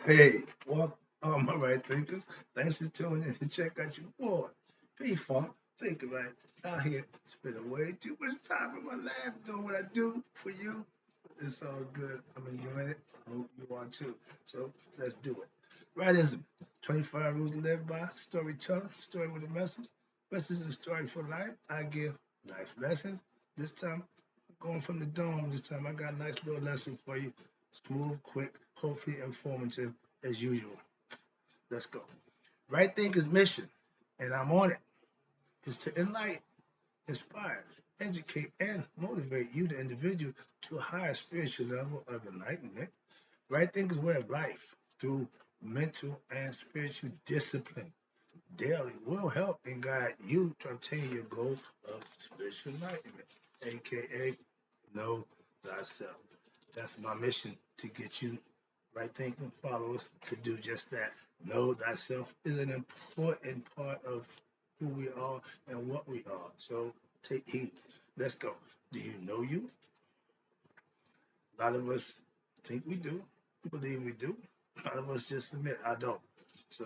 Hey, well, all right, thinkers. Thanks for tuning in to check out your boy. P-Funk, thinking right out here, spending way too much time in my lab doing what I do for you. It's all good. I'm enjoying it. I hope you are too. So let's do it. Rightism, 25 rules to live by, storyteller, story with a message. Message is a story for life. I give life lessons. This time, I'm going from the dome. This time, I got a nice little lesson for you. Smooth, quick, hopefully informative as usual. Let's go. Right Thinker's mission, and I'm on it, is to enlighten, inspire, educate, and motivate you, the individual, to a higher spiritual level of enlightenment. Right Thinker's way of life through mental and spiritual discipline daily will help and guide you to obtain your goal of spiritual enlightenment, aka know thyself. That's my mission, to get you right thinking followers to do just that. Know thyself is an important part of who we are and what we are. So take heed. Let's go. Do you know you? A lot of us think we do, believe we do. A lot of us just admit I don't. So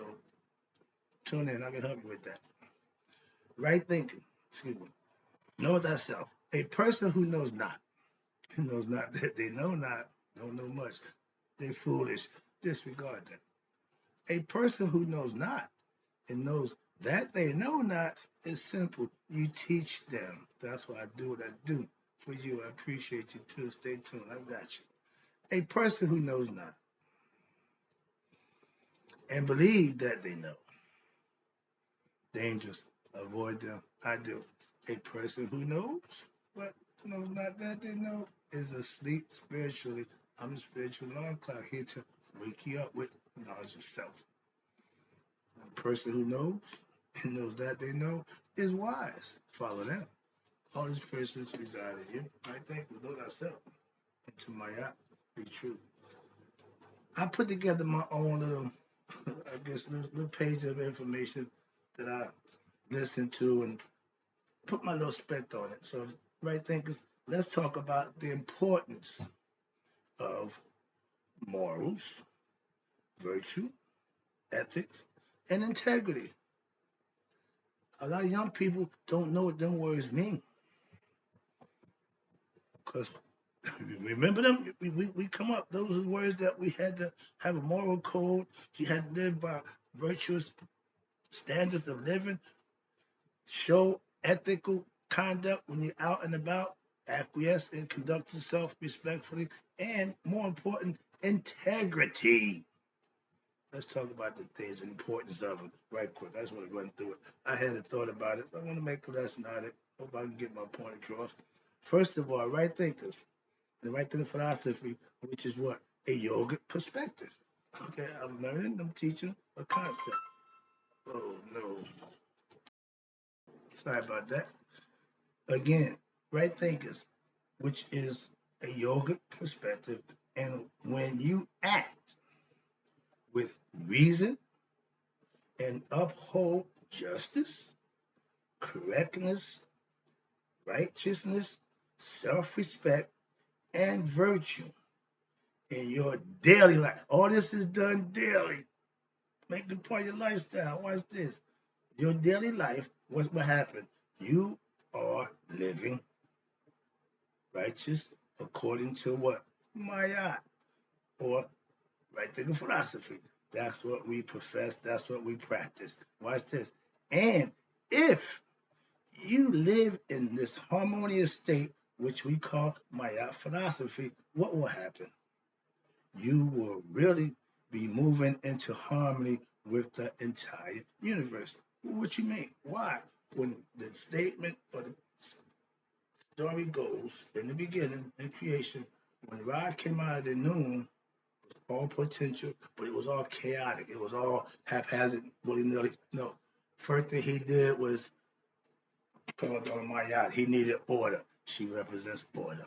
tune in. I can help you with that. Right thinking. Excuse me. Know thyself. A person who knows not that they know not, don't know much. They're foolish. Disregard them. A person who knows not and knows that they know not is simple. You teach them. That's why I do what I do for you. I appreciate you too. Stay tuned. I've got you. A person who knows not and believe that they know. Dangerous. Avoid them. I do. A person who knows but knows not that they know is asleep spiritually. I'm a spiritual alarm clock here to wake you up with knowledge of self. A person who knows and knows that they know is wise. Follow them. All these persons reside in you. I think we know ourselves. And to my app, be true. I put together my own little, I guess, little page of information that I listened to and put my little spec on it. So, right thinkers, let's talk about the importance of morals, virtue, ethics, and integrity. A lot of young people don't know what them words mean. Because remember them? We come up, those are words that we had to have a moral code. You had to live by virtuous standards of living, show ethical conduct when you're out and about, acquiesce and conduct yourself respectfully, and more important, integrity. Let's talk about the things and importance of them right quick. I just want to run through it. I had a thought about it. I want to make a lesson out of it. Hope I can get my point across. First of all, right thinkers, the right thinking philosophy, which is what? A yogic perspective. Okay, I'm learning, I'm teaching a concept. Oh no. Sorry about that. Again, right thinkers, which is a yogic perspective, and when you act with reason and uphold justice, correctness, righteousness, self-respect, and virtue in your daily life. All this is done daily. Make it part of your lifestyle. Watch this. Your daily life, what will happen? You are living righteous according to what? Maya, or right thinking philosophy. That's what we profess. That's what we practice. Watch this. And if you live in this harmonious state, which we call Maya philosophy, what will happen? You will really be moving into harmony with the entire universe. What you mean? Why? When the statement or the story goes in the beginning, in creation, when Ra came out of the noon, all potential, but it was all chaotic. It was all haphazard, willy-nilly. No. First thing he did was called on Maya. He needed order. She represents order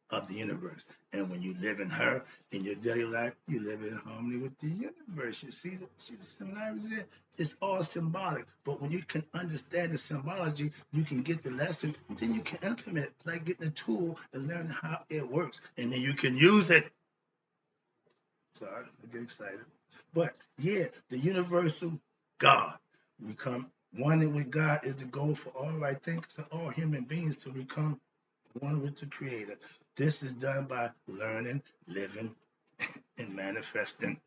of the universe. And when you live in her in your daily life, you live in harmony with the universe. You see the similarities there? It's all symbolic. But when you can understand the symbology, you can get the lesson, then you can implement it, like getting a tool and learn how it works. And then you can use it. Sorry, I get excited. But yeah, the universal God. Become one with God is the goal for all right thinkers and all human beings to become one with the Creator. This is done by learning, living, and manifesting.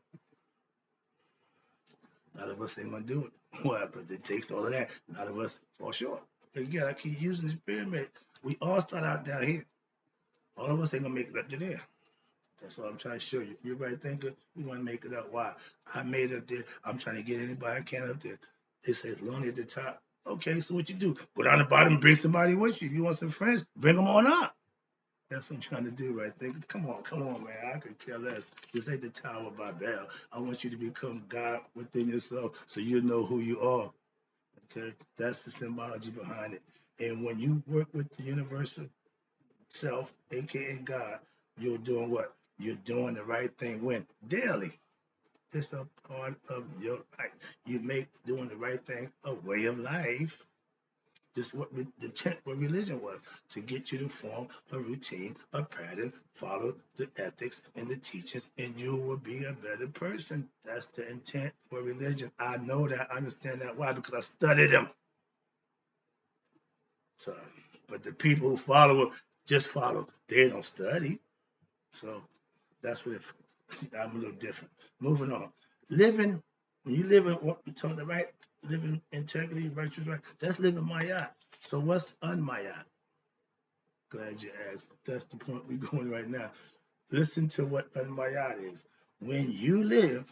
A lot of us ain't gonna do it. Why? Because it takes all of that. A lot of us fall short. Again, I keep using this pyramid. We all start out down here. All of us ain't gonna make it up to there. That's all I'm trying to show you. If you're right thinker, you want to make it up. Why? I made it up there. I'm trying to get anybody I can up there. It says lonely at the top. Okay, so what you do? Go down the bottom, bring somebody with you. If you want some friends, bring them on up. That's what I'm trying to do, right there. Come on, man. I could care less. This ain't the Tower of Babel. I want you to become God within yourself so you know who you are. Okay? That's the symbology behind it. And when you work with the universal self, aka God, you're doing what? You're doing the right thing when? Daily. It's a part of your life. You make doing the right thing a way of life. This is what the intent of religion was, to get you to form a routine, a pattern, follow the ethics and the teachings, and you will be a better person. That's the intent for religion. I know that, I understand that. Why? Because I studied them. So, but the people who follow it just follow. They don't study. So that's what I'm a little different. Moving on. Living, when you live in what we talking about, right? Living integrity, virtues, right? That's living mayat. So what's unmayat? Glad you asked. That's the point we're going right now. Listen to what unmayat is. When you live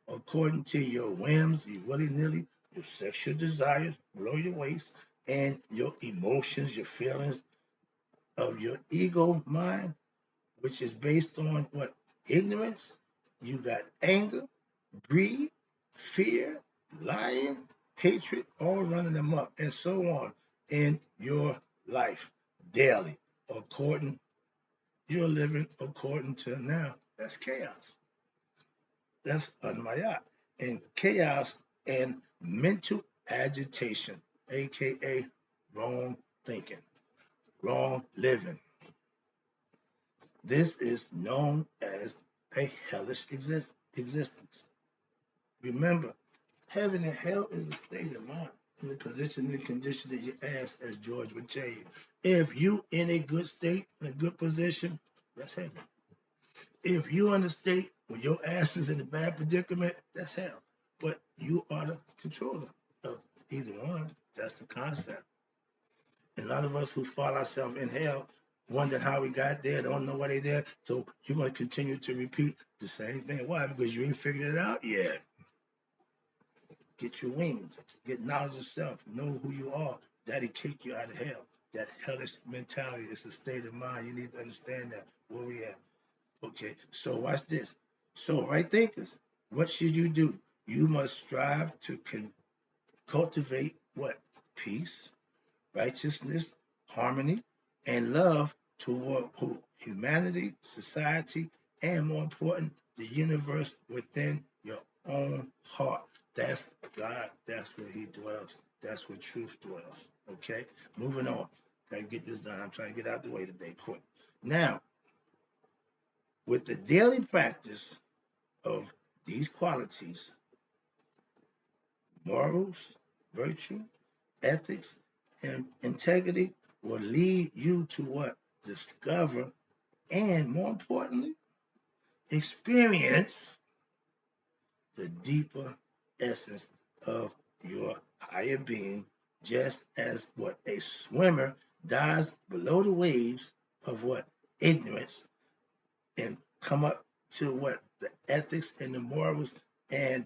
according to your whims, your willy-nilly, your sexual desires, below your waist, and your emotions, your feelings of your ego mind, which is based on what? Ignorance. You got anger, greed, fear, lying, hatred, all running them up, and so on in your life daily, according you're living according to now. That's chaos. That's unmayat. And chaos and mental agitation, aka wrong thinking, wrong living. This is known as a hellish existence. Remember, heaven and hell is a state of mind in the position and condition that you ask, as George would tell you. If you in a good state, in a good position, that's heaven. If you in a state where your ass is in a bad predicament, that's hell. But you are the controller of either one. That's the concept. And a lot of us who find ourselves in hell wonder how we got there, don't know why they're there. So you're going to continue to repeat the same thing. Why? Because you ain't figured it out yet. Get your wings, get knowledge of self, know who you are. That'll kick you out of hell. That hellish mentality is a state of mind. You need to understand that. Where we at? Okay, so watch this. So, right thinkers, what should you do? You must strive to cultivate what? Peace, righteousness, harmony, and love toward who? Humanity, society, and more important, the universe within your own heart. That's God. That's where He dwells. That's where truth dwells. Okay, moving on. Gotta get this done. I'm trying to get out the way today, quick. Now, with the daily practice of these qualities, morals, virtue, ethics, and integrity will lead you to what? Discover and, more importantly, experience the deeper essence of your higher being, just as what? A swimmer dives below the waves of what? Ignorance, and come up to what? The ethics and the morals and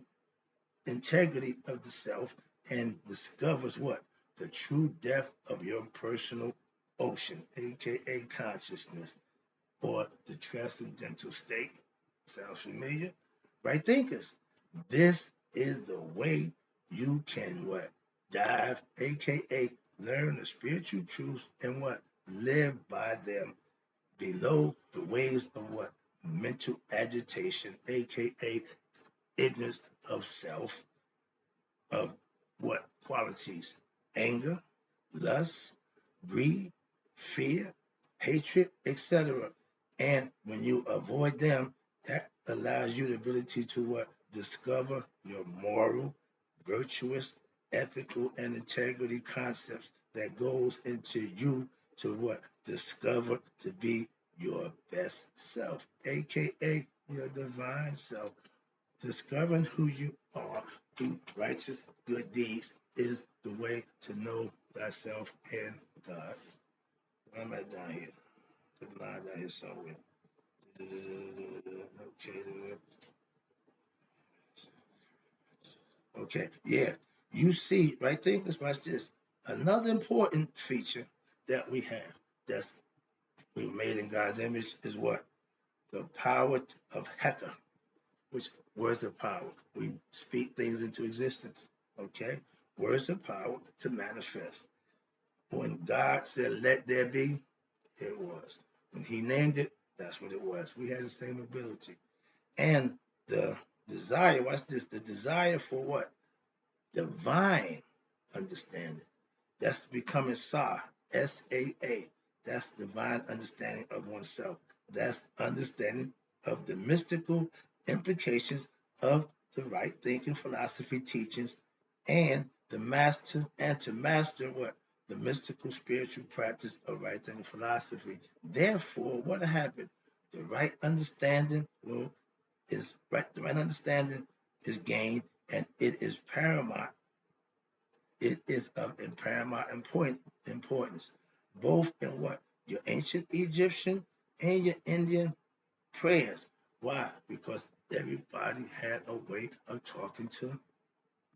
integrity of the self, and discovers what? The true depth of your personal ocean, aka consciousness, or the transcendental state. Sounds familiar? Right thinkers. This is the way you can what? Dive, aka learn the spiritual truths and what? Live by them below the waves of what? Mental agitation, aka ignorance of self, of what? Qualities? Anger, lust, greed, fear, hatred, etc. And when you avoid them, That allows you the ability to what? Discover your moral, virtuous, ethical, and integrity concepts that goes into you to what? Discover to be your best self, aka your divine self. Discovering who you are through righteous good deeds is the way to know thyself and God. Where am I down here? The line down here somewhere. Okay. Okay. Yeah. You see, right there, let's watch this. Another important feature that we have that's we made in God's image is what? The power of Heka, which words of power. We speak things into existence. Okay? Words of power to manifest. When God said, let there be, it was. When he named it, that's what it was. We had the same ability. And the desire, watch this, the desire for what? Divine understanding. That's becoming Sa, S-A-A. That's divine understanding of oneself. That's understanding of the mystical implications of the right thinking philosophy teachings and to master what? The mystical spiritual practice of right thinking philosophy. Therefore, what happened? The right understanding the right understanding is gained and it is paramount. It is of paramount importance, both in what? Your ancient Egyptian and your Indian prayers. Why? Because everybody had a way of talking to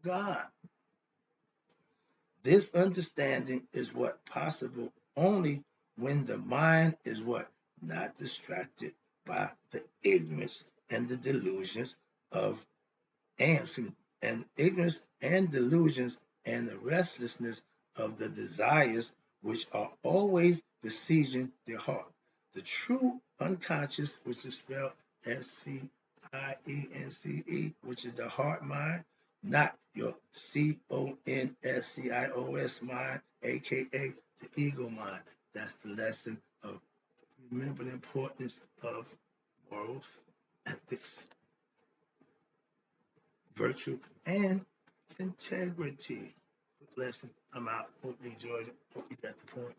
God. This understanding is what possible only when the mind is what? Not distracted by the ignorance and the delusions of and ignorance and delusions and the restlessness of the desires which are always besieging their heart. The true unconscious, which is spelled SCIENCE, which is the heart mind, not your CONSCIOS mind, aka the ego mind. That's the lesson of remember the importance of morals, ethics, virtue, and integrity. Lesson. I'm out. Hope you enjoyed it. Hope you got the point.